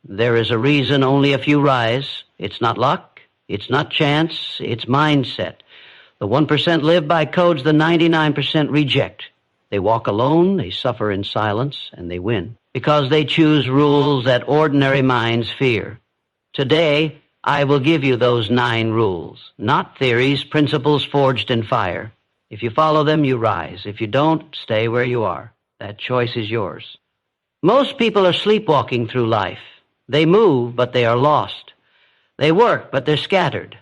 There is a reason only a few rise. It's not luck. It's not chance. It's mindset. The 1% live by codes the 99% reject. They walk alone, they suffer in silence, and they win, because they choose rules that ordinary minds fear. Today, I will give you those 9 rules, not theories, principles forged in fire. If you follow them, you rise. If you don't, stay where you are. That choice is yours. Most people are sleepwalking through life. They move, but they are lost. They work, but they're scattered.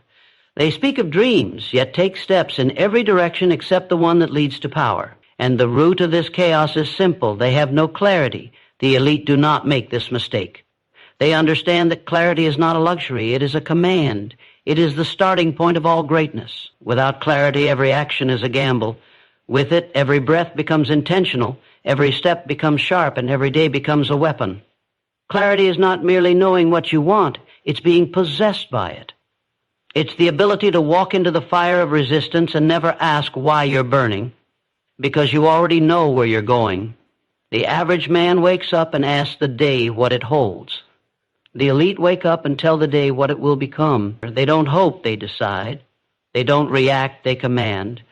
They speak of dreams, yet take steps in every direction except the one that leads to power. And the root of this chaos is simple. They have no clarity. The elite do not make this mistake. They understand that clarity is not a luxury. It is a command. It is the starting point of all greatness. Without clarity, every action is a gamble. With it, every breath becomes intentional, every step becomes sharp, and every day becomes a weapon. Clarity is not merely knowing what you want. It's being possessed by it. It's the ability to walk into the fire of resistance and never ask why you're burning, because you already know where you're going. The average man wakes up and asks the day what it holds. The elite wake up and tell the day what it will become. They don't hope, they decide. They don't react, they command.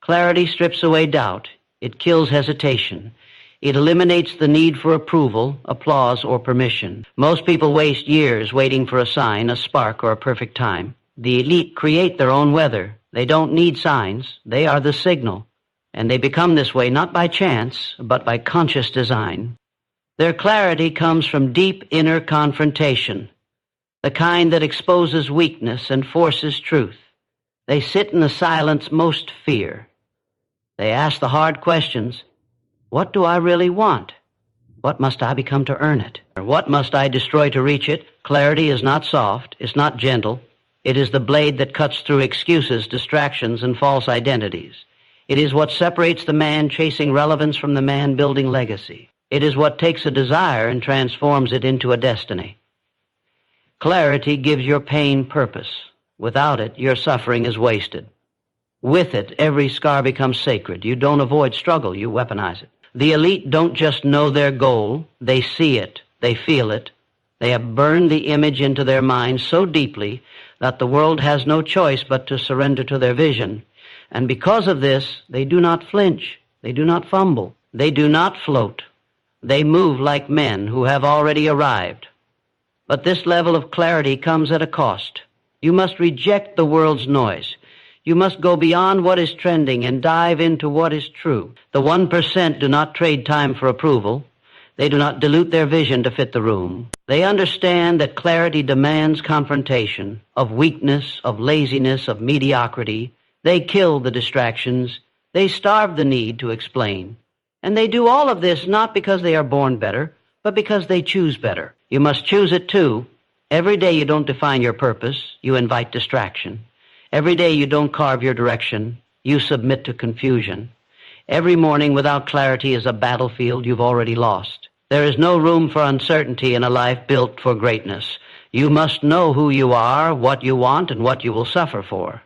Clarity strips away doubt. It kills hesitation. It eliminates the need for approval, applause, or permission. Most people waste years waiting for a sign, a spark, or a perfect time. The elite create their own weather. They don't need signs. They are the signal. And they become this way not by chance, but by conscious design. Their clarity comes from deep inner confrontation, the kind that exposes weakness and forces truth. They sit in the silence most fear. They ask the hard questions. What do I really want? What must I become to earn it? Or what must I destroy to reach it? Clarity is not soft. It's not gentle. It is the blade that cuts through excuses, distractions, and false identities. It is what separates the man chasing relevance from the man building legacy. It is what takes a desire and transforms it into a destiny. Clarity gives your pain purpose. Without it, your suffering is wasted. With it, every scar becomes sacred. You don't avoid struggle, you weaponize it. The elite don't just know their goal, they see it, they feel it. They have burned the image into their minds so deeply that the world has no choice but to surrender to their vision. And because of this, they do not flinch, they do not fumble, they do not float. They move like men who have already arrived. But this level of clarity comes at a cost. You must reject the world's noise. You must go beyond what is trending and dive into what is true. The 1% do not trade time for approval. They do not dilute their vision to fit the room. They understand that clarity demands confrontation of weakness, of laziness, of mediocrity. They kill the distractions. They starve the need to explain. And they do all of this not because they are born better, but because they choose better. You must choose it too. Every day you don't define your purpose, you invite distraction. Every day you don't carve your direction, you submit to confusion. Every morning without clarity is a battlefield you've already lost. There is no room for uncertainty in a life built for greatness. You must know who you are, what you want, and what you will suffer for.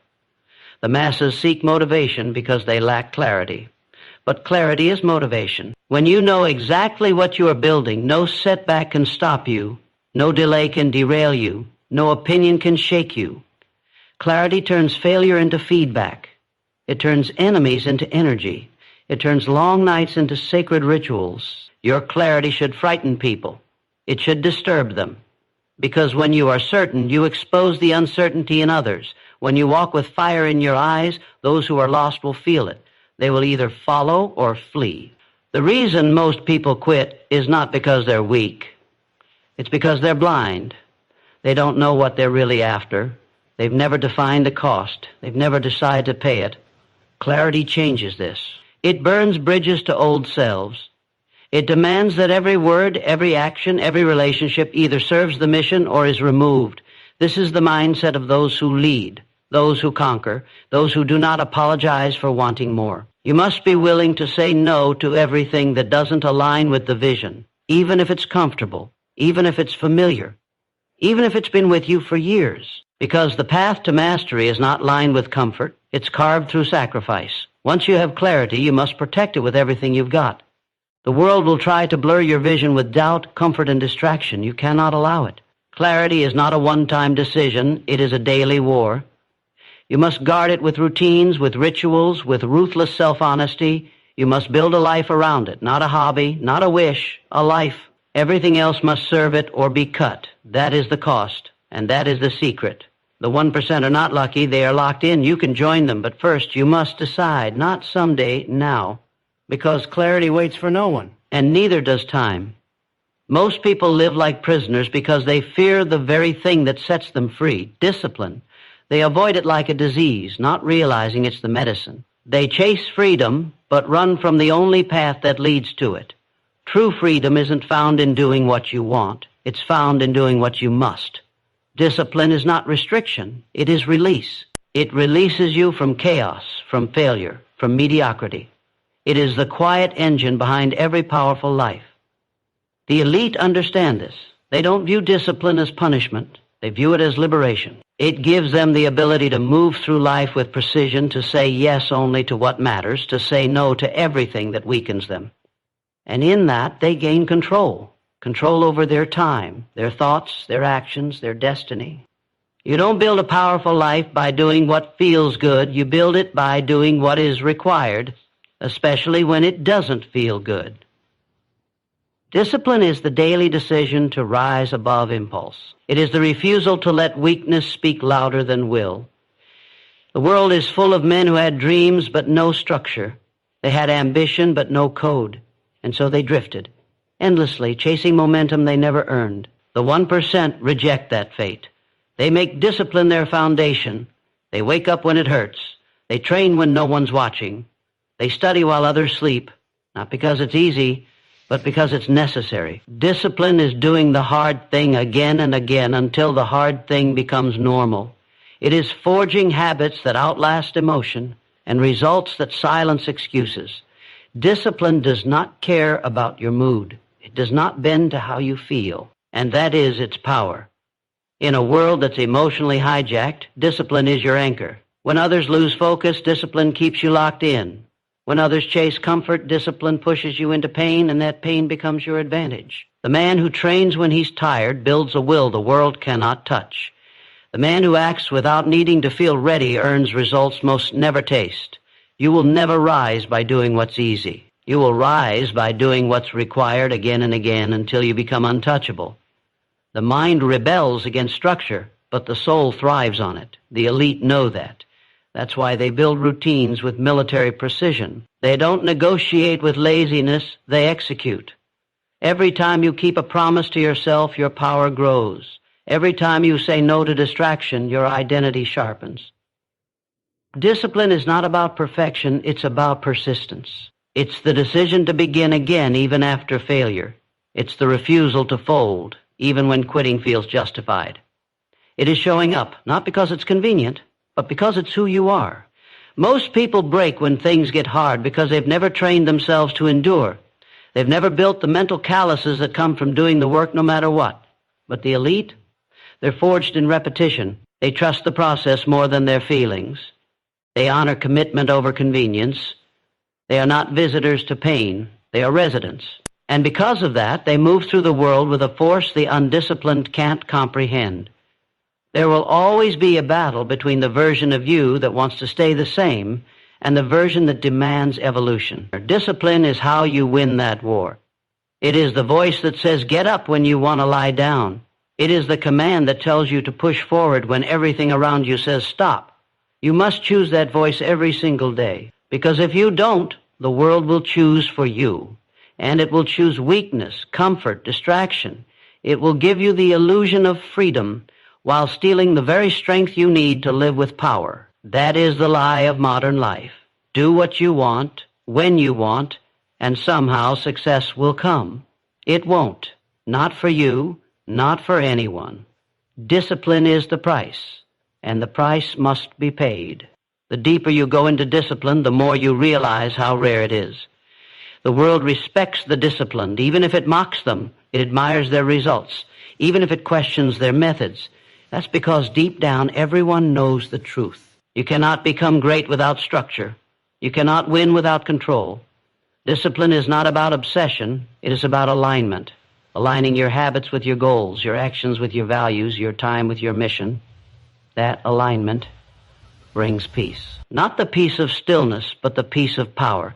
The masses seek motivation because they lack clarity. But clarity is motivation. When you know exactly what you are building, no setback can stop you, no delay can derail you, no opinion can shake you. Clarity turns failure into feedback. It turns enemies into energy. It turns long nights into sacred rituals. Your clarity should frighten people. It should disturb them. Because when you are certain, you expose the uncertainty in others. When you walk with fire in your eyes, those who are lost will feel it. They will either follow or flee. The reason most people quit is not because they're weak. It's because they're blind. They don't know what they're really after. They've never defined the cost. They've never decided to pay it. Clarity changes this. It burns bridges to old selves. It demands that every word, every action, every relationship either serves the mission or is removed. This is the mindset of those who lead, those who conquer, those who do not apologize for wanting more. You must be willing to say no to everything that doesn't align with the vision, even if it's comfortable, even if it's familiar, even if it's been with you for years. Because the path to mastery is not lined with comfort, it's carved through sacrifice. Once you have clarity, you must protect it with everything you've got. The world will try to blur your vision with doubt, comfort, and distraction. You cannot allow it. Clarity is not a one-time decision. It is a daily war. You must guard it with routines, with rituals, with ruthless self-honesty. You must build a life around it, not a hobby, not a wish, a life. Everything else must serve it or be cut. That is the cost, and that is the secret. The 1% are not lucky. They are locked in. You can join them, but first you must decide, not someday, now. Because clarity waits for no one, and neither does time. Most people live like prisoners because they fear the very thing that sets them free, discipline. They avoid it like a disease, not realizing it's the medicine. They chase freedom, but run from the only path that leads to it. True freedom isn't found in doing what you want. It's found in doing what you must. Discipline is not restriction. It is release. It releases you from chaos, from failure, from mediocrity. It is the quiet engine behind every powerful life. The elite understand this. They don't view discipline as punishment. They view it as liberation. It gives them the ability to move through life with precision, to say yes only to what matters, to say no to everything that weakens them. And in that, they gain control over their time, their thoughts, their actions, their destiny. You don't build a powerful life by doing what feels good. You build it by doing what is required, especially when it doesn't feel good. Discipline is the daily decision to rise above impulse. It is the refusal to let weakness speak louder than will. The world is full of men who had dreams but no structure. They had ambition but no code, and so they drifted, endlessly chasing momentum they never earned. The 1% reject that fate. They make discipline their foundation. They wake up when it hurts. They train when no one's watching. They study while others sleep, not because it's easy, but because it's necessary. Discipline is doing the hard thing again and again until the hard thing becomes normal. It is forging habits that outlast emotion and results that silence excuses. Discipline does not care about your mood. It does not bend to how you feel, and that is its power. In a world that's emotionally hijacked, discipline is your anchor. When others lose focus, discipline keeps you locked in. When others chase comfort, discipline pushes you into pain, and that pain becomes your advantage. The man who trains when he's tired builds a will the world cannot touch. The man who acts without needing to feel ready earns results most never taste. You will never rise by doing what's easy. You will rise by doing what's required again and again until you become untouchable. The mind rebels against structure, but the soul thrives on it. The elite know that. That's why they build routines with military precision. They don't negotiate with laziness, they execute. Every time you keep a promise to yourself, your power grows. Every time you say no to distraction, your identity sharpens. Discipline is not about perfection, it's about persistence. It's the decision to begin again even after failure. It's the refusal to fold, even when quitting feels justified. It is showing up, not because it's convenient, but because it's who you are. Most people break when things get hard because they've never trained themselves to endure. They've never built the mental calluses that come from doing the work no matter what. But the elite, they're forged in repetition. They trust the process more than their feelings. They honor commitment over convenience. They are not visitors to pain. They are residents. And because of that, they move through the world with a force the undisciplined can't comprehend. There will always be a battle between the version of you that wants to stay the same and the version that demands evolution. Discipline is how you win that war. It is the voice that says, get up when you want to lie down. It is the command that tells you to push forward when everything around you says stop. You must choose that voice every single day, because if you don't, the world will choose for you, and it will choose weakness, comfort, distraction. It will give you the illusion of freedom while stealing the very strength you need to live with power. That is the lie of modern life. Do what you want, when you want, and somehow success will come. It won't. Not for you, not for anyone. Discipline is the price, and the price must be paid. The deeper you go into discipline, the more you realize how rare it is. The world respects the disciplined. Even if it mocks them, it admires their results. Even if it questions their methods, that's because deep down everyone knows the truth. You cannot become great without structure. You cannot win without control. Discipline is not about obsession. It is about alignment, aligning your habits with your goals, your actions with your values, your time with your mission. That alignment brings peace. Not the peace of stillness, but the peace of power.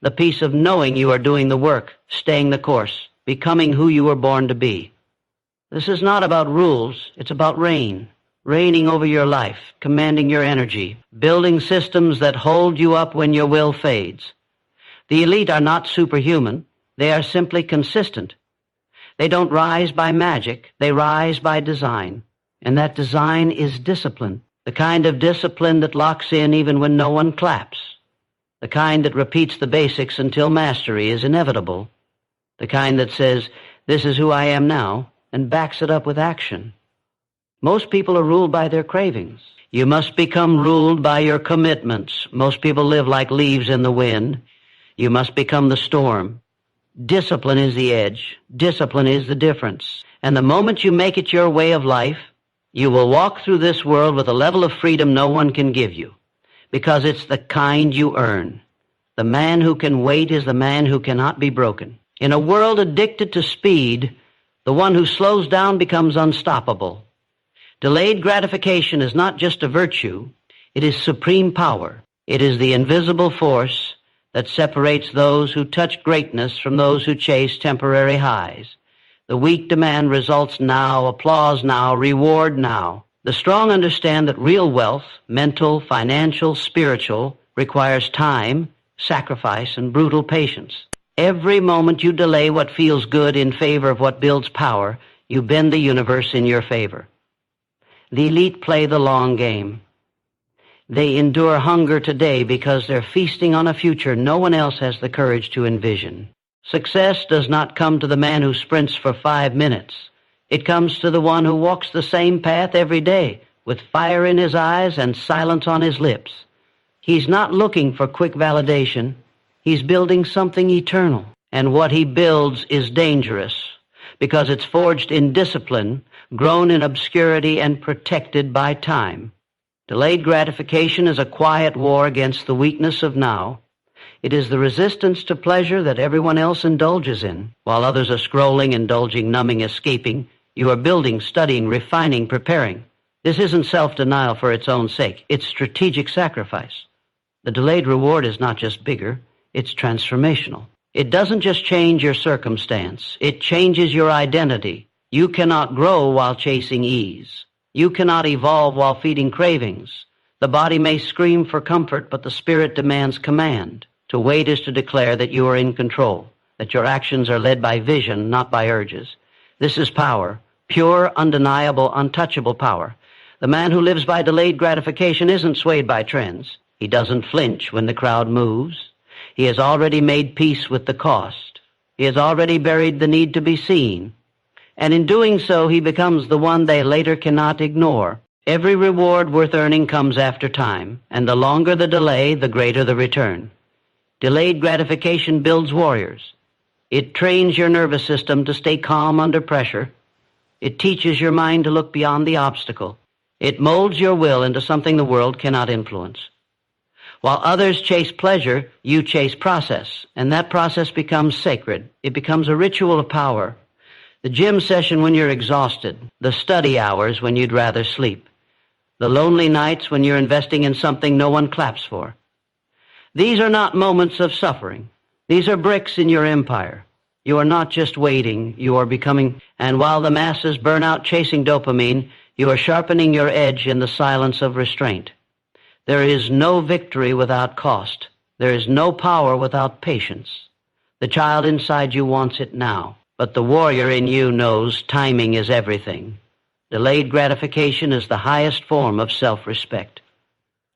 The peace of knowing you are doing the work, staying the course, becoming who you were born to be. This is not about rules. It's about reigning over your life, commanding your energy, building systems that hold you up when your will fades. The elite are not superhuman. They are simply consistent. They don't rise by magic. They rise by design. And that design is discipline, the kind of discipline that locks in even when no one claps, the kind that repeats the basics until mastery is inevitable, the kind that says, "This is who I am now," and backs it up with action. Most people are ruled by their cravings. You must become ruled by your commitments. Most people live like leaves in the wind. You must become the storm. Discipline is the edge. Discipline is the difference. And the moment you make it your way of life, you will walk through this world with a level of freedom no one can give you, because it's the kind you earn. The man who can wait is the man who cannot be broken. In a world addicted to speed, the one who slows down becomes unstoppable. Delayed gratification is not just a virtue, it is supreme power. It is the invisible force that separates those who touch greatness from those who chase temporary highs. The weak demand results now, applause now, reward now. The strong understand that real wealth, mental, financial, spiritual, requires time, sacrifice, and brutal patience. Every moment you delay what feels good in favor of what builds power, you bend the universe in your favor. The elite play the long game. They endure hunger today because they're feasting on a future no one else has the courage to envision. Success does not come to the man who sprints for 5 minutes. It comes to the one who walks the same path every day, with fire in his eyes and silence on his lips. He's not looking for quick validation. He's building something eternal. And what he builds is dangerous, because it's forged in discipline, grown in obscurity, and protected by time. Delayed gratification is a quiet war against the weakness of now. It is the resistance to pleasure that everyone else indulges in. While others are scrolling, indulging, numbing, escaping, you are building, studying, refining, preparing. This isn't self-denial for its own sake. It's strategic sacrifice. The delayed reward is not just bigger, it's transformational. It doesn't just change your circumstance. It changes your identity. You cannot grow while chasing ease. You cannot evolve while feeding cravings. The body may scream for comfort, but the spirit demands command. To wait is to declare that you are in control, that your actions are led by vision, not by urges. This is power, pure, undeniable, untouchable power. The man who lives by delayed gratification isn't swayed by trends. He doesn't flinch when the crowd moves. He has already made peace with the cost. He has already buried the need to be seen. And in doing so, he becomes the one they later cannot ignore. Every reward worth earning comes after time, and the longer the delay, the greater the return. Delayed gratification builds warriors. It trains your nervous system to stay calm under pressure. It teaches your mind to look beyond the obstacle. It molds your will into something the world cannot influence. While others chase pleasure, you chase process, and that process becomes sacred. It becomes a ritual of power. The gym session when you're exhausted, the study hours when you'd rather sleep, the lonely nights when you're investing in something no one claps for. These are not moments of suffering. These are bricks in your empire. You are not just waiting, you are becoming, and while the masses burn out chasing dopamine, you are sharpening your edge in the silence of restraint. There is no victory without cost. There is no power without patience. The child inside you wants it now, but the warrior in you knows timing is everything. Delayed gratification is the highest form of self-respect.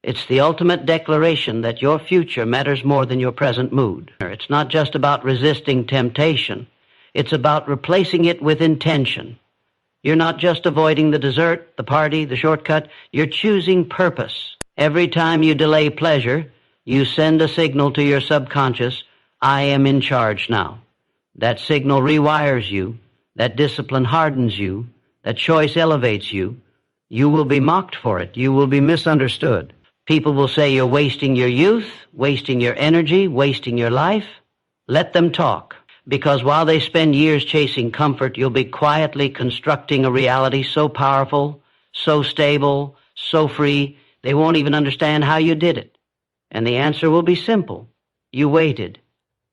It's the ultimate declaration that your future matters more than your present mood. It's not just about resisting temptation. It's about replacing it with intention. You're not just avoiding the dessert, the party, the shortcut. You're choosing purpose. Every time you delay pleasure, you send a signal to your subconscious, I am in charge now. That signal rewires you. That discipline hardens you. That choice elevates you. You will be mocked for it. You will be misunderstood. People will say you're wasting your youth, wasting your energy, wasting your life. Let them talk, because while they spend years chasing comfort, you'll be quietly constructing a reality so powerful, so stable, so free, they won't even understand how you did it. And the answer will be simple. You waited.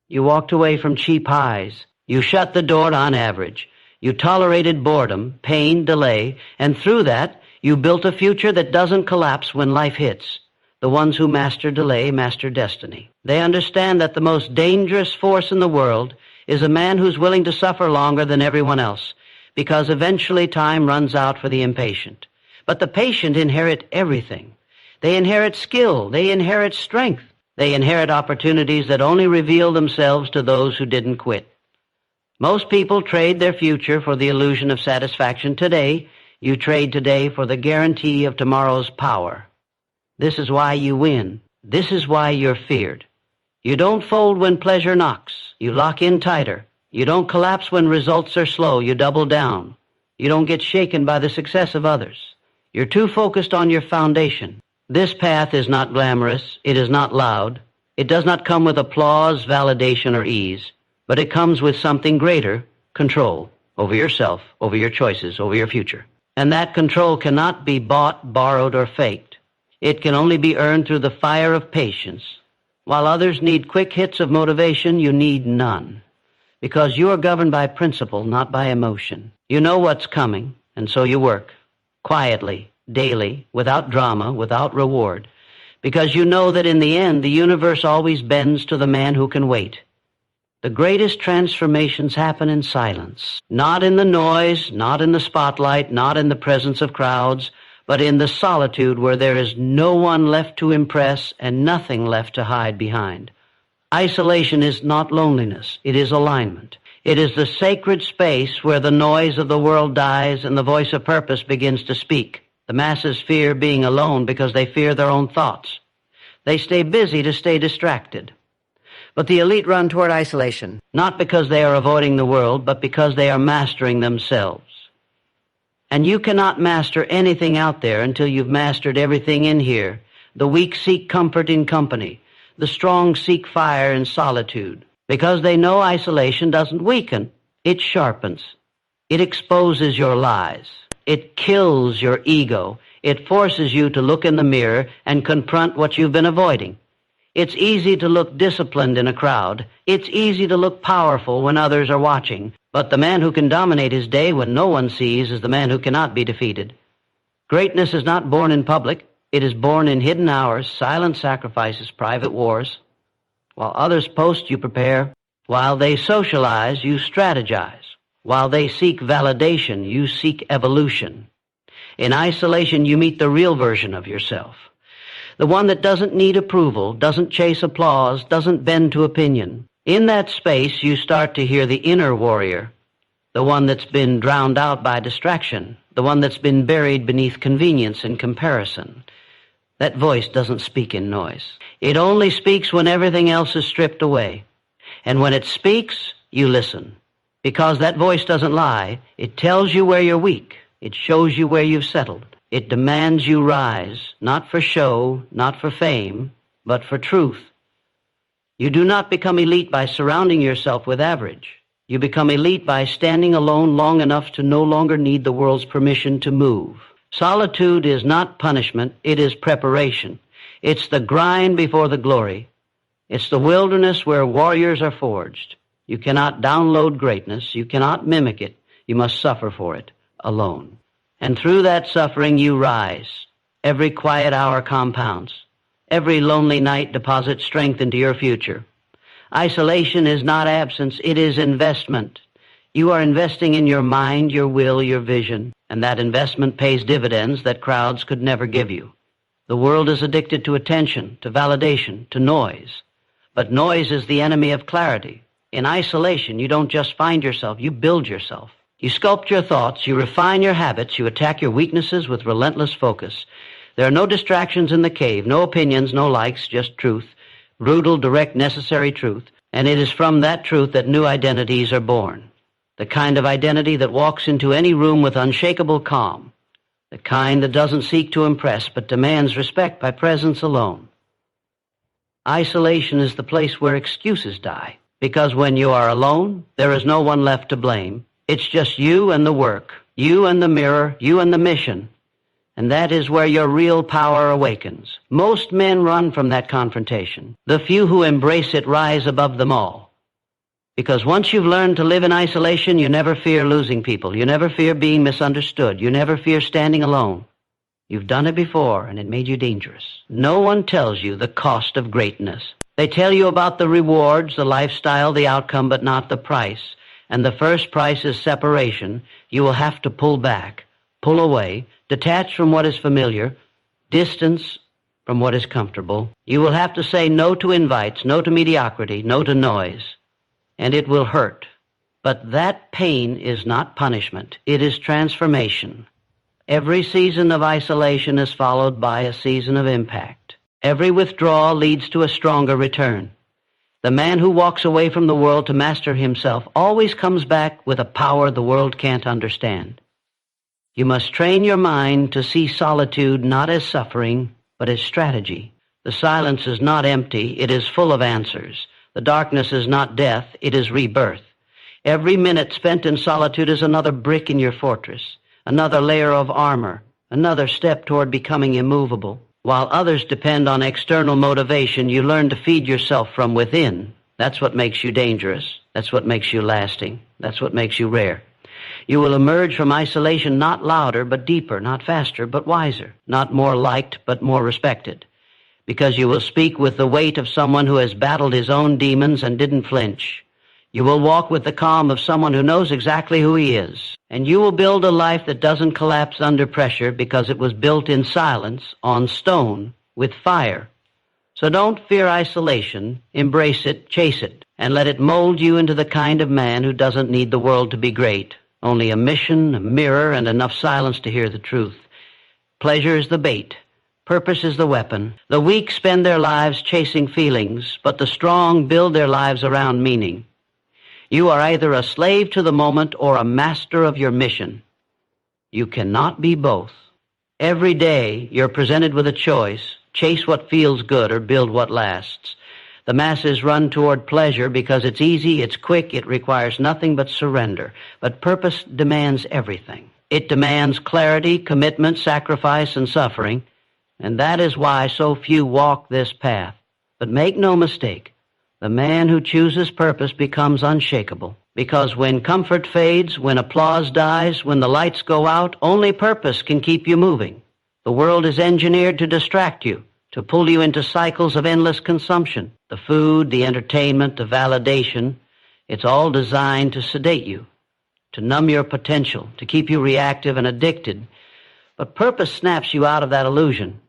You walked away from cheap highs. You shut the door on average. You tolerated boredom, pain, delay, and through that, you built a future that doesn't collapse when life hits. The ones who master delay master destiny. They understand that the most dangerous force in the world is a man who's willing to suffer longer than everyone else, because eventually time runs out for the impatient. But the patient inherit everything. They inherit skill. They inherit strength. They inherit opportunities that only reveal themselves to those who didn't quit. Most people trade their future for the illusion of satisfaction today. You trade today for the guarantee of tomorrow's power. This is why you win. This is why you're feared. You don't fold when pleasure knocks. You lock in tighter. You don't collapse when results are slow. You double down. You don't get shaken by the success of others. You're too focused on your foundation. This path is not glamorous. It is not loud. It does not come with applause, validation, or ease. But it comes with something greater, control over yourself, over your choices, over your future. And that control cannot be bought, borrowed, or faked. It can only be earned through the fire of patience. While others need quick hits of motivation, you need none. Because you are governed by principle, not by emotion. You know what's coming, and so you work. Quietly, daily, without drama, without reward. Because you know that in the end, the universe always bends to the man who can wait. The greatest transformations happen in silence. Not in the noise, not in the spotlight, not in the presence of crowds, but in the solitude where there is no one left to impress and nothing left to hide behind. Isolation is not loneliness. It is alignment. It is the sacred space where the noise of the world dies and the voice of purpose begins to speak. The masses fear being alone because they fear their own thoughts. They stay busy to stay distracted. But the elite run toward isolation, not because they are avoiding the world, but because they are mastering themselves. And you cannot master anything out there until you've mastered everything in here. The weak seek comfort in company. The strong seek fire in solitude. Because they know isolation doesn't weaken, it sharpens. It exposes your lies. It kills your ego. It forces you to look in the mirror and confront what you've been avoiding. It's easy to look disciplined in a crowd. It's easy to look powerful when others are watching. But the man who can dominate his day when no one sees is the man who cannot be defeated. Greatness is not born in public. It is born in hidden hours, silent sacrifices, private wars. While others post, you prepare. While they socialize, you strategize. While they seek validation, you seek evolution. In isolation, you meet the real version of yourself. The one that doesn't need approval, doesn't chase applause, doesn't bend to opinion. In that space, you start to hear the inner warrior, the one that's been drowned out by distraction, the one that's been buried beneath convenience and comparison. That voice doesn't speak in noise. It only speaks when everything else is stripped away. And when it speaks, you listen. Because that voice doesn't lie. It tells you where you're weak. It shows you where you've settled. It demands you rise, not for show, not for fame, but for truth. You do not become elite by surrounding yourself with average. You become elite by standing alone long enough to no longer need the world's permission to move. Solitude is not punishment, it is preparation. It's the grind before the glory. It's the wilderness where warriors are forged. You cannot download greatness, you cannot mimic it, you must suffer for it, alone. And through that suffering you rise. Every quiet hour compounds. Every lonely night deposits strength into your future. Isolation is not absence, it is investment. You are investing in your mind, your will, your vision, and that investment pays dividends that crowds could never give you. The world is addicted to attention, to validation, to noise. But noise is the enemy of clarity. In isolation, you don't just find yourself, you build yourself. You sculpt your thoughts, you refine your habits, you attack your weaknesses with relentless focus. There are no distractions in the cave, no opinions, no likes, just truth. Brutal, direct, necessary truth. And it is from that truth that new identities are born. The kind of identity that walks into any room with unshakable calm. The kind that doesn't seek to impress, but demands respect by presence alone. Isolation is the place where excuses die. Because when you are alone, there is no one left to blame. It's just you and the work, you and the mirror, you and the mission. And that is where your real power awakens. Most men run from that confrontation. The few who embrace it rise above them all. Because once you've learned to live in isolation, you never fear losing people. You never fear being misunderstood. You never fear standing alone. You've done it before, and it made you dangerous. No one tells you the cost of greatness. They tell you about the rewards, the lifestyle, the outcome, but not the price. And the first price is separation. You will have to pull back, pull away, detach from what is familiar, distance from what is comfortable. You will have to say no to invites, no to mediocrity, no to noise. And it will hurt. But that pain is not punishment. It is transformation. Every season of isolation is followed by a season of impact. Every withdrawal leads to a stronger return. The man who walks away from the world to master himself always comes back with a power the world can't understand. You must train your mind to see solitude not as suffering, but as strategy. The silence is not empty, it is full of answers. The darkness is not death, it is rebirth. Every minute spent in solitude is another brick in your fortress, another layer of armor, another step toward becoming immovable. While others depend on external motivation, you learn to feed yourself from within. That's what makes you dangerous. That's what makes you lasting. That's what makes you rare. You will emerge from isolation not louder but deeper, not faster but wiser, not more liked but more respected, because you will speak with the weight of someone who has battled his own demons and didn't flinch. You will walk with the calm of someone who knows exactly who he is, and you will build a life that doesn't collapse under pressure because it was built in silence, on stone, with fire. So don't fear isolation, embrace it, chase it, and let it mold you into the kind of man who doesn't need the world to be great, only a mission, a mirror, and enough silence to hear the truth. Pleasure is the bait. Purpose is the weapon. The weak spend their lives chasing feelings, but the strong build their lives around meaning. You are either a slave to the moment or a master of your mission. You cannot be both. Every day you're presented with a choice: chase what feels good or build what lasts. The masses run toward pleasure because it's easy, it's quick, it requires nothing but surrender. But purpose demands everything. It demands clarity, commitment, sacrifice, and suffering. And that is why so few walk this path. But make no mistake, the man who chooses purpose becomes unshakable. Because when comfort fades, when applause dies, when the lights go out, only purpose can keep you moving. The world is engineered to distract you, to pull you into cycles of endless consumption. The food, the entertainment, the validation, it's all designed to sedate you, to numb your potential, to keep you reactive and addicted. But purpose snaps you out of that illusion.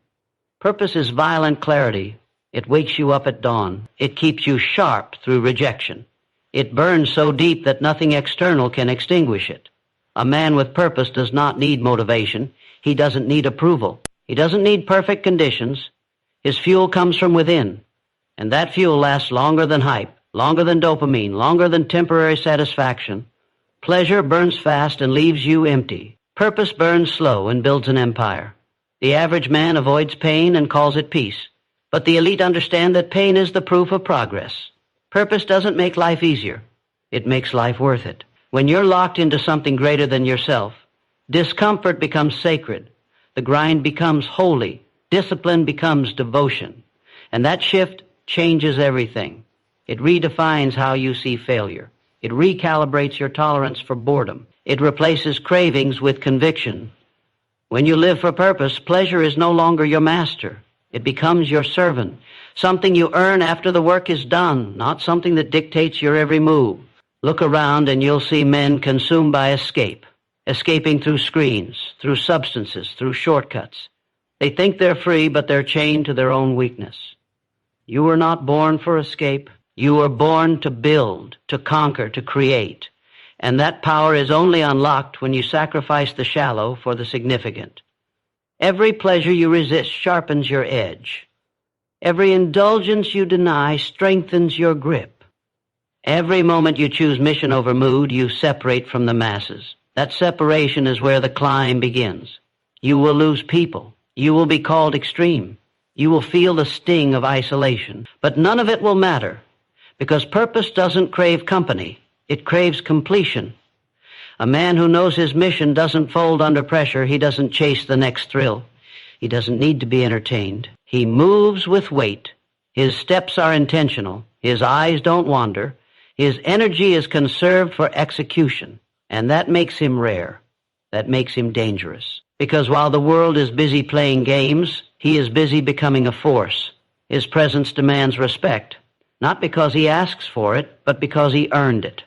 Purpose is violent clarity. It wakes you up at dawn. It keeps you sharp through rejection. It burns so deep that nothing external can extinguish it. A man with purpose does not need motivation. He doesn't need approval. He doesn't need perfect conditions. His fuel comes from within. And that fuel lasts longer than hype, longer than dopamine, longer than temporary satisfaction. Pleasure burns fast and leaves you empty. Purpose burns slow and builds an empire. The average man avoids pain and calls it peace. But the elite understand that pain is the proof of progress. Purpose doesn't make life easier. It makes life worth it. When you're locked into something greater than yourself, discomfort becomes sacred. The grind becomes holy. Discipline becomes devotion. And that shift changes everything. It redefines how you see failure. It recalibrates your tolerance for boredom. It replaces cravings with conviction. When you live for purpose, pleasure is no longer your master. It becomes your servant, something you earn after the work is done, not something that dictates your every move. Look around and you'll see men consumed by escape, escaping through screens, through substances, through shortcuts. They think they're free, but they're chained to their own weakness. You were not born for escape. You were born to build, to conquer, to create. And that power is only unlocked when you sacrifice the shallow for the significant. Every pleasure you resist sharpens your edge. Every indulgence you deny strengthens your grip. Every moment you choose mission over mood, you separate from the masses. That separation is where the climb begins. You will lose people. You will be called extreme. You will feel the sting of isolation. But none of it will matter, Because purpose doesn't crave company. It craves completion. A man who knows his mission doesn't fold under pressure. He doesn't chase the next thrill. He doesn't need to be entertained. He moves with weight. His steps are intentional. His eyes don't wander. His energy is conserved for execution. And that makes him rare. That makes him dangerous. Because while the world is busy playing games, he is busy becoming a force. His presence demands respect, not because he asks for it, but because he earned it.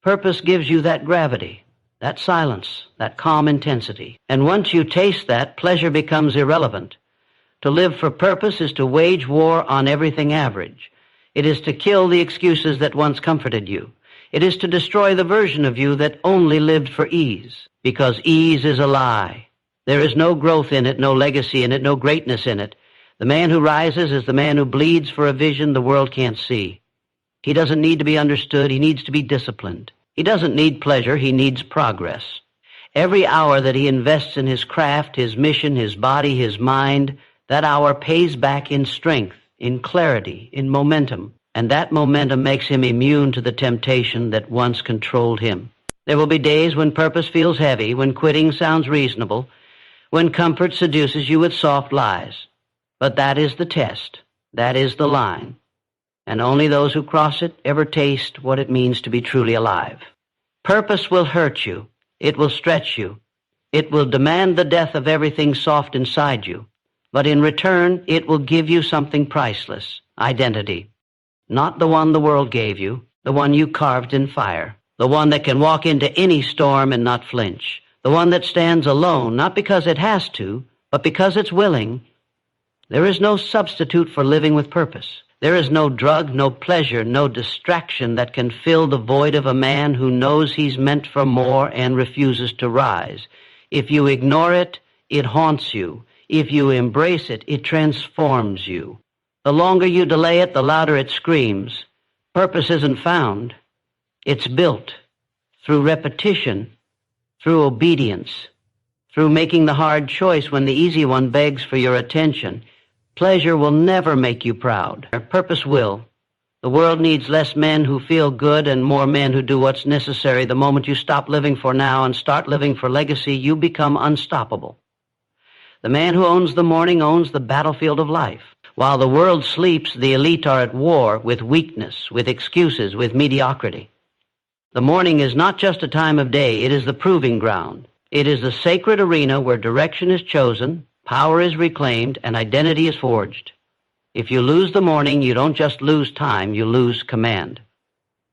Purpose gives you that gravity, that silence, that calm intensity. And once you taste that, pleasure becomes irrelevant. To live for purpose is to wage war on everything average. It is to kill the excuses that once comforted you. It is to destroy the version of you that only lived for ease, because ease is a lie. There is no growth in it, no legacy in it, no greatness in it. The man who rises is the man who bleeds for a vision the world can't see. He doesn't need to be understood. He needs to be disciplined. He doesn't need pleasure. He needs progress. Every hour that he invests in his craft, his mission, his body, his mind, that hour pays back in strength, in clarity, in momentum. And that momentum makes him immune to the temptation that once controlled him. There will be days when purpose feels heavy, when quitting sounds reasonable, when comfort seduces you with soft lies. But that is the test. That is the line. And only those who cross it ever taste what it means to be truly alive. Purpose will hurt you. It will stretch you. It will demand the death of everything soft inside you. But in return, it will give you something priceless, identity. Not the one the world gave you, the one you carved in fire, the one that can walk into any storm and not flinch, the one that stands alone, not because it has to, but because it's willing. There is no substitute for living with purpose. There is no drug, no pleasure, no distraction that can fill the void of a man who knows he's meant for more and refuses to rise. If you ignore it, it haunts you. If you embrace it, it transforms you. The longer you delay it, the louder it screams. Purpose isn't found. It's built through repetition, through obedience, through making the hard choice when the easy one begs for your attention. Pleasure will never make you proud. Purpose will. The world needs less men who feel good and more men who do what's necessary. The moment you stop living for now and start living for legacy, you become unstoppable. The man who owns the morning owns the battlefield of life. While the world sleeps, the elite are at war with weakness, with excuses, with mediocrity. The morning is not just a time of day. It is the proving ground. It is the sacred arena where direction is chosen, power is reclaimed, and identity is forged. If you lose the morning, you don't just lose time, you lose command.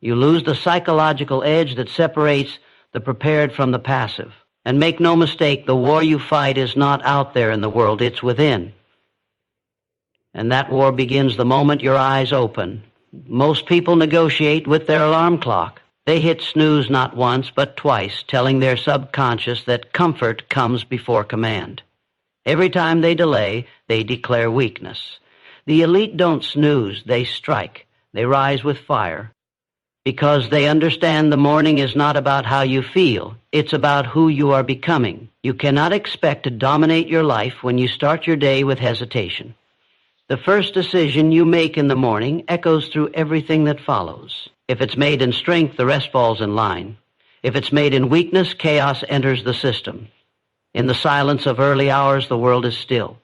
You lose the psychological edge that separates the prepared from the passive. And make no mistake, the war you fight is not out there in the world, it's within. And that war begins the moment your eyes open. Most people negotiate with their alarm clock. They hit snooze not once, but twice, telling their subconscious that comfort comes before command. Every time they delay, they declare weakness. The elite don't snooze, they strike. They rise with fire. Because they understand the morning is not about how you feel. It's about who you are becoming. You cannot expect to dominate your life when you start your day with hesitation. The first decision you make in the morning echoes through everything that follows. If it's made in strength, the rest falls in line. If it's made in weakness, chaos enters the system. In the silence of early hours, the world is still.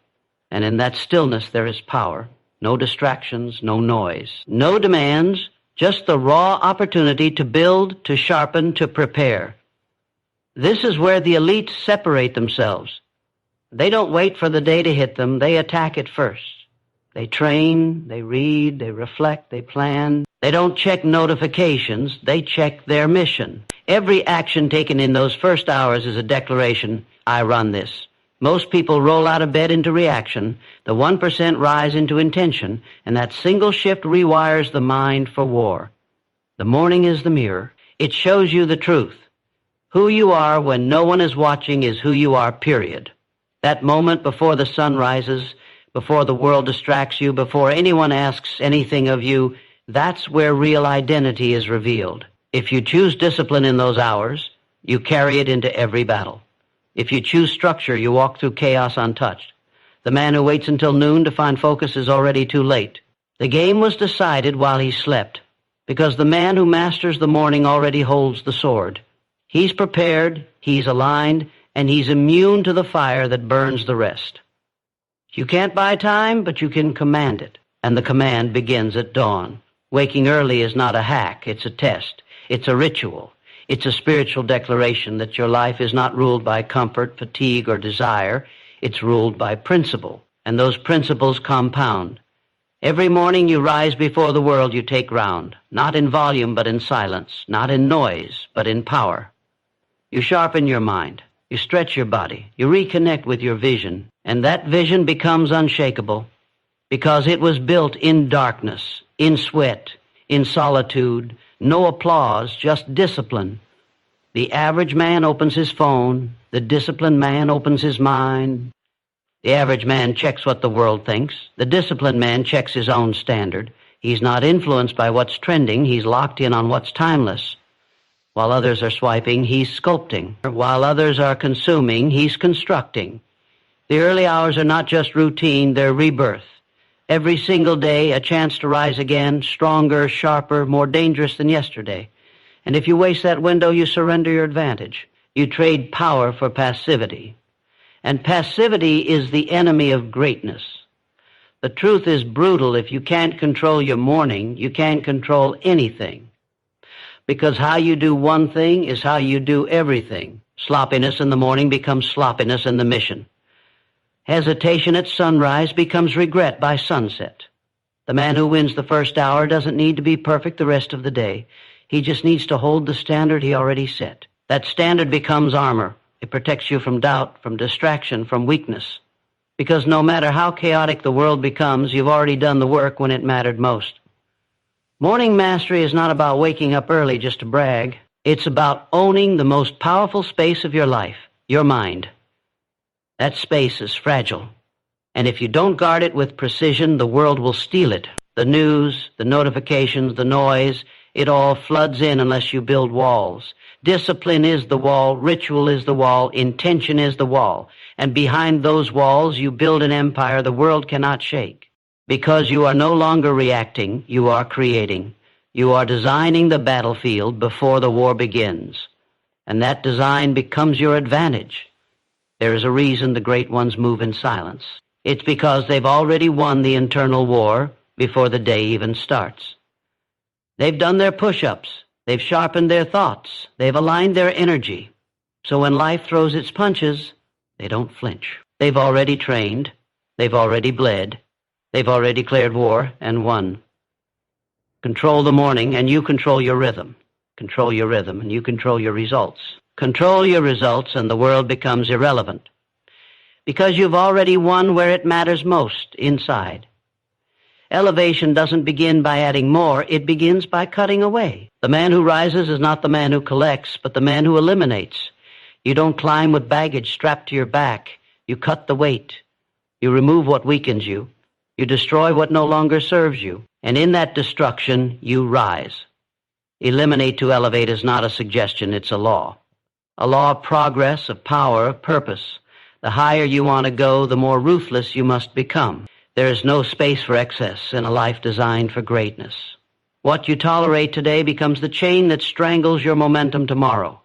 And in that stillness, there is power. No distractions, no noise. No demands, just the raw opportunity to build, to sharpen, to prepare. This is where the elites separate themselves. They don't wait for the day to hit them. They attack it first. They train, they read, they reflect, they plan. They don't check notifications, they check their mission. Every action taken in those first hours is a declaration, I run this. Most people roll out of bed into reaction, the 1% rise into intention, and that single shift rewires the mind for war. The morning is the mirror. It shows you the truth. Who you are when no one is watching is who you are, period. That moment before the sun rises, before the world distracts you, before anyone asks anything of you, that's where real identity is revealed. If you choose discipline in those hours, you carry it into every battle. If you choose structure, you walk through chaos untouched. The man who waits until noon to find focus is already too late. The game was decided while he slept, because the man who masters the morning already holds the sword. He's prepared, he's aligned, and he's immune to the fire that burns the rest. You can't buy time, but you can command it, and the command begins at dawn. Waking early is not a hack, it's a test. It's a ritual. It's a spiritual declaration that your life is not ruled by comfort, fatigue, or desire. It's ruled by principle, and those principles compound. Every morning you rise before the world you take round, not in volume but in silence, not in noise but in power. You sharpen your mind, you stretch your body, you reconnect with your vision, and that vision becomes unshakable because it was built in darkness, in sweat, in solitude, no applause, just discipline. The average man opens his phone, the disciplined man opens his mind. The average man checks what the world thinks. The disciplined man checks his own standard. He's not influenced by what's trending. He's locked in on what's timeless. While others are swiping, he's sculpting. While others are consuming, he's constructing. The early hours are not just routine, they're rebirth. Every single day, a chance to rise again, stronger, sharper, more dangerous than yesterday. And if you waste that window, you surrender your advantage. You trade power for passivity. And passivity is the enemy of greatness. The truth is brutal. If you can't control your morning, you can't control anything. Because how you do one thing is how you do everything. Sloppiness in the morning becomes sloppiness in the mission. Hesitation at sunrise becomes regret by sunset. The man who wins the first hour doesn't need to be perfect the rest of the day. He just needs to hold the standard he already set. That standard becomes armor. It protects you from doubt, from distraction, from weakness. Because no matter how chaotic the world becomes, you've already done the work when it mattered most. Morning mastery is not about waking up early just to brag. It's about owning the most powerful space of your life, your mind. That space is fragile. And if you don't guard it with precision, the world will steal it. The news, the notifications, the noise, it all floods in unless you build walls. Discipline is the wall, ritual is the wall, intention is the wall. And behind those walls, you build an empire the world cannot shake. Because you are no longer reacting, you are creating. You are designing the battlefield before the war begins. And that design becomes your advantage. There is a reason the great ones move in silence. It's because they've already won the internal war before the day even starts. They've done their push-ups. They've sharpened their thoughts. They've aligned their energy. So when life throws its punches, they don't flinch. They've already trained. They've already bled. They've already declared war and won. Control the morning and you control your rhythm. Control your rhythm and you control your results. Control your results and the world becomes irrelevant. Because you've already won where it matters most, inside. Elevation doesn't begin by adding more, it begins by cutting away. The man who rises is not the man who collects, but the man who eliminates. You don't climb with baggage strapped to your back. You cut the weight. You remove what weakens you. You destroy what no longer serves you. And in that destruction, you rise. Eliminate to elevate is not a suggestion, it's a law. A law of progress, of power, of purpose. The higher you want to go, the more ruthless you must become. There is no space for excess in a life designed for greatness. What you tolerate today becomes the chain that strangles your momentum tomorrow.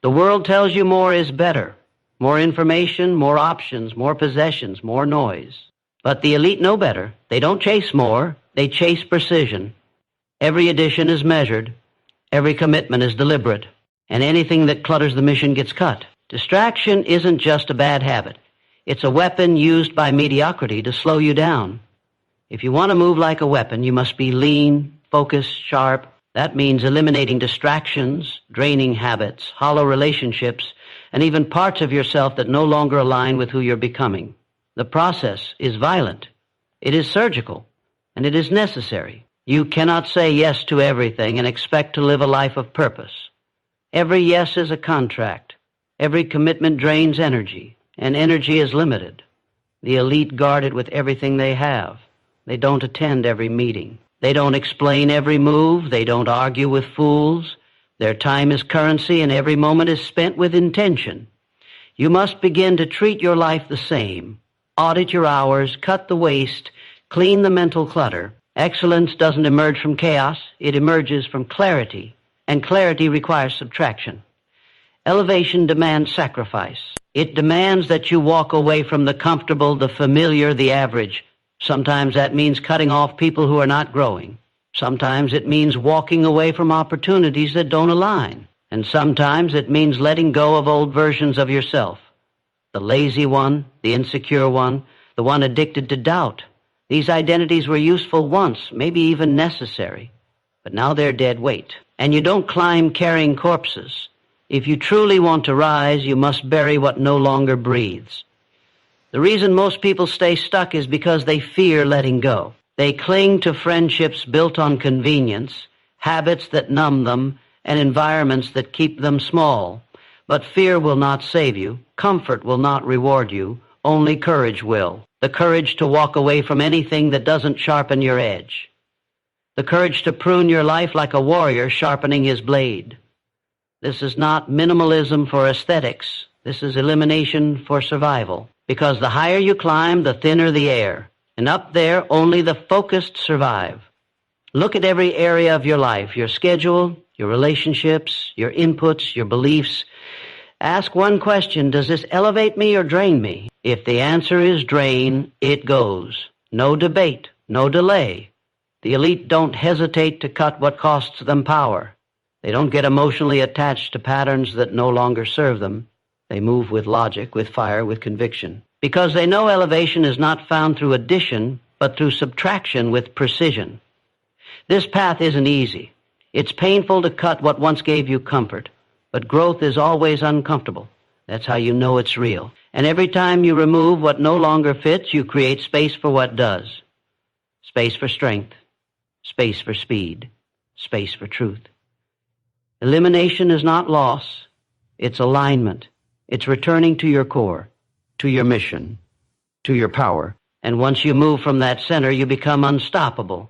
The world tells you more is better. More information, more options, more possessions, more noise. But the elite know better. They don't chase more, they chase precision. Every addition is measured. Every commitment is deliberate. And anything that clutters the mission gets cut. Distraction isn't just a bad habit. It's a weapon used by mediocrity to slow you down. If you want to move like a weapon, you must be lean, focused, sharp. That means eliminating distractions, draining habits, hollow relationships, and even parts of yourself that no longer align with who you're becoming. The process is violent. It is surgical, and it is necessary. You cannot say yes to everything and expect to live a life of purpose. Every yes is a contract. Every commitment drains energy, and energy is limited. The elite guard it with everything they have. They don't attend every meeting. They don't explain every move. They don't argue with fools. Their time is currency, and every moment is spent with intention. You must begin to treat your life the same. Audit your hours, cut the waste, clean the mental clutter, Excellence doesn't emerge from chaos. It emerges from clarity, and clarity requires subtraction. Elevation demands sacrifice. It demands that you walk away from the comfortable, the familiar, the average. Sometimes that means cutting off people who are not growing. Sometimes it means walking away from opportunities that don't align. And sometimes it means letting go of old versions of yourself. The lazy one, the insecure one, the one addicted to doubt. These identities were useful once, maybe even necessary. But now they're dead weight. And you don't climb carrying corpses. If you truly want to rise, you must bury what no longer breathes. The reason most people stay stuck is because they fear letting go. They cling to friendships built on convenience, habits that numb them, and environments that keep them small. But fear will not save you. Comfort will not reward you. Only courage will. The courage to walk away from anything that doesn't sharpen your edge. The courage to prune your life like a warrior sharpening his blade. This is not minimalism for aesthetics. This is elimination for survival. Because the higher you climb, the thinner the air. And up there, only the focused survive. Look at every area of your life, your schedule, your relationships, your inputs, your beliefs. Ask one question: does this elevate me or drain me? If the answer is drain, it goes. No debate, no delay. The elite don't hesitate to cut what costs them power. They don't get emotionally attached to patterns that no longer serve them. They move with logic, with fire, with conviction. Because they know elevation is not found through addition, but through subtraction with precision. This path isn't easy. It's painful to cut what once gave you comfort. But growth is always uncomfortable. That's how you know it's real. And every time you remove what no longer fits, you create space for what does. Space for strength. Space for speed. Space for truth. Elimination is not loss. It's alignment. It's returning to your core, to your mission, to your power. And once you move from that center, you become unstoppable.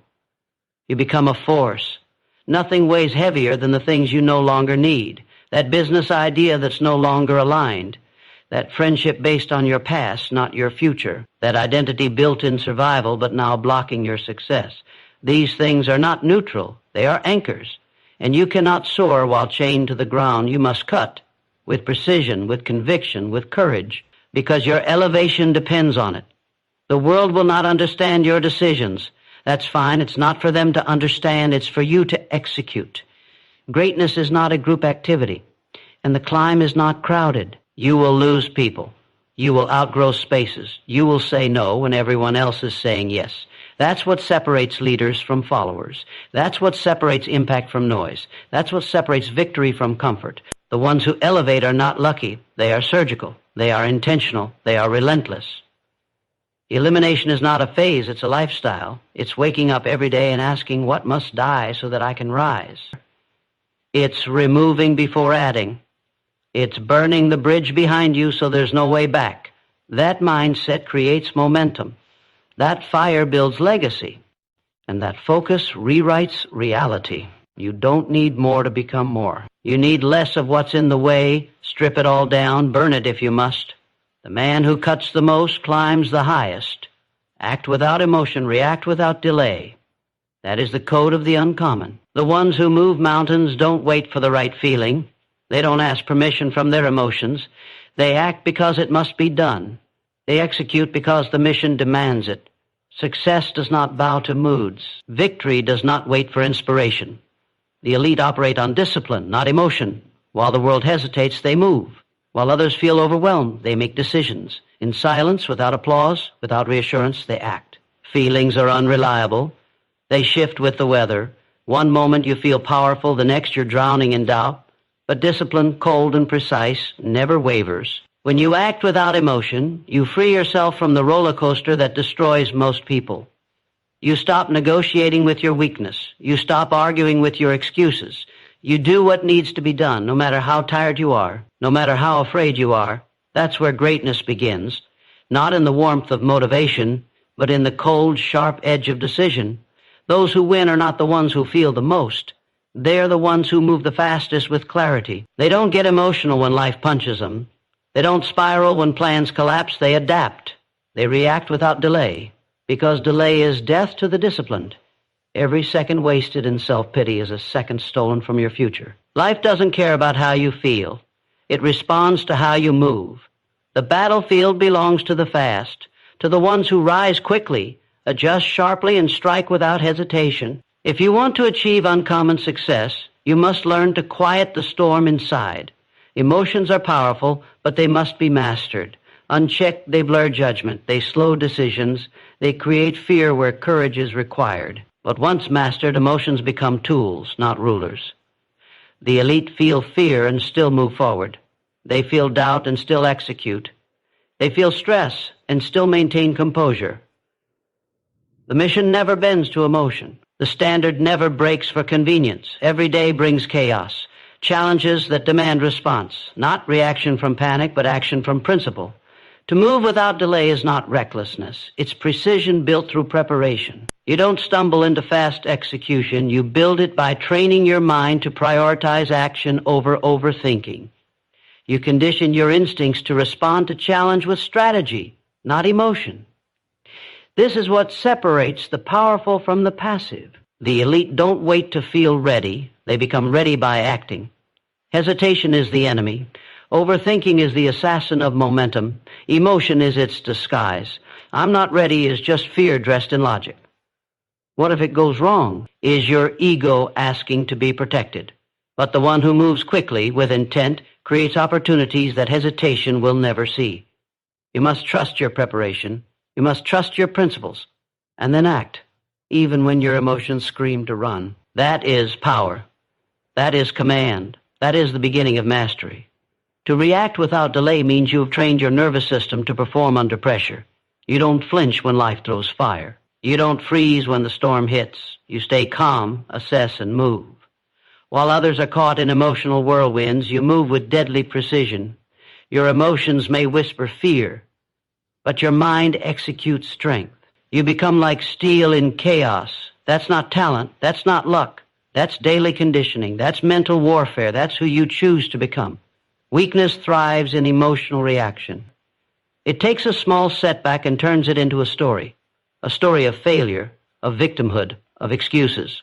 You become a force. Nothing weighs heavier than the things you no longer need. That business idea that's no longer aligned. That friendship based on your past, not your future. That identity built in survival, but now blocking your success. These things are not neutral. They are anchors. And you cannot soar while chained to the ground. You must cut with precision, with conviction, with courage, because your elevation depends on it. The world will not understand your decisions. That's fine. It's not for them to understand. It's for you to execute. Greatness is not a group activity, and the climb is not crowded. You will lose people. You will outgrow spaces. You will say no when everyone else is saying yes. That's what separates leaders from followers. That's what separates impact from noise. That's what separates victory from comfort. The ones who elevate are not lucky. They are surgical. They are intentional. They are relentless. Elimination is not a phase. It's a lifestyle. It's waking up every day and asking, what must die so that I can rise? It's removing before adding. It's burning the bridge behind you so there's no way back. That mindset creates momentum. That fire builds legacy. And that focus rewrites reality. You don't need more to become more. You need less of what's in the way. Strip it all down. Burn it if you must. The man who cuts the most climbs the highest. Act without emotion. React without delay. That is the code of the uncommon. The ones who move mountains don't wait for the right feeling. They don't ask permission from their emotions. They act because it must be done. They execute because the mission demands it. Success does not bow to moods. Victory does not wait for inspiration. The elite operate on discipline, not emotion. While the world hesitates, they move. While others feel overwhelmed, they make decisions. In silence, without applause, without reassurance, they act. Feelings are unreliable. They shift with the weather. One moment you feel powerful, the next you're drowning in doubt. But discipline, cold and precise, never wavers. When you act without emotion, you free yourself from the roller coaster that destroys most people. You stop negotiating with your weakness. You stop arguing with your excuses. You do what needs to be done, no matter how tired you are, no matter how afraid you are. That's where greatness begins, not in the warmth of motivation, but in the cold, sharp edge of decision. Those who win are not the ones who feel the most. They're the ones who move the fastest with clarity. They don't get emotional when life punches them. They don't spiral when plans collapse. They adapt. They react without delay, because delay is death to the disciplined. Every second wasted in self-pity is a second stolen from your future. Life doesn't care about how you feel. It responds to how you move. The battlefield belongs to the fast, to the ones who rise quickly, adjust sharply, and strike without hesitation. If you want to achieve uncommon success, you must learn to quiet the storm inside. Emotions are powerful, but they must be mastered. Unchecked, they blur judgment. They slow decisions. They create fear where courage is required. But once mastered, emotions become tools, not rulers. The elite feel fear and still move forward. They feel doubt and still execute. They feel stress and still maintain composure. The mission never bends to emotion. The standard never breaks for convenience. Every day brings chaos, challenges that demand response, not reaction from panic, but action from principle. To move without delay is not recklessness. It's precision built through preparation. You don't stumble into fast execution. You build it by training your mind to prioritize action over overthinking. You condition your instincts to respond to challenge with strategy, not emotion. This is what separates the powerful from the passive. The elite don't wait to feel ready. They become ready by acting. Hesitation is the enemy. Overthinking is the assassin of momentum. Emotion is its disguise. I'm not ready is just fear dressed in logic. What if it goes wrong? Is your ego asking to be protected? But the one who moves quickly with intent creates opportunities that hesitation will never see. You must trust your preparation. You must trust your principles. And then act, even when your emotions scream to run. That is power. That is command. That is the beginning of mastery. To react without delay means you have trained your nervous system to perform under pressure. You don't flinch when life throws fire. You don't freeze when the storm hits. You stay calm, assess, and move. While others are caught in emotional whirlwinds, you move with deadly precision. Your emotions may whisper fear, but your mind executes strength. You become like steel in chaos. That's not talent. That's not luck. That's daily conditioning. That's mental warfare. That's who you choose to become. Weakness thrives in emotional reaction. It takes a small setback and turns it into a story of failure, of victimhood, of excuses.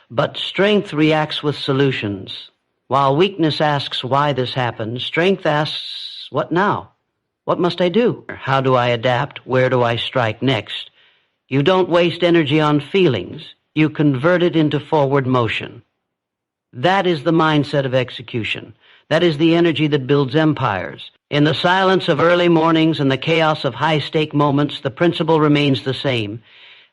But strength reacts with solutions. While weakness asks why this happened, strength asks, what now? What must I do? How do I adapt? Where do I strike next? You don't waste energy on feelings. You convert it into forward motion. That is the mindset of execution. That is the energy that builds empires. In the silence of early mornings and the chaos of high-stake moments, the principle remains the same.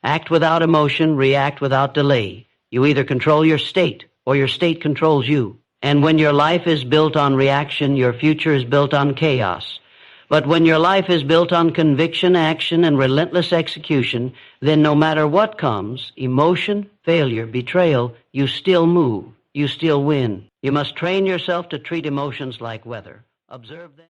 Act without emotion, react without delay. You either control your state or your state controls you. And when your life is built on reaction, your future is built on chaos. But when your life is built on conviction, action, and relentless execution, then no matter what comes, emotion, failure, betrayal, you still move. You still win. You must train yourself to treat emotions like weather. Observe them.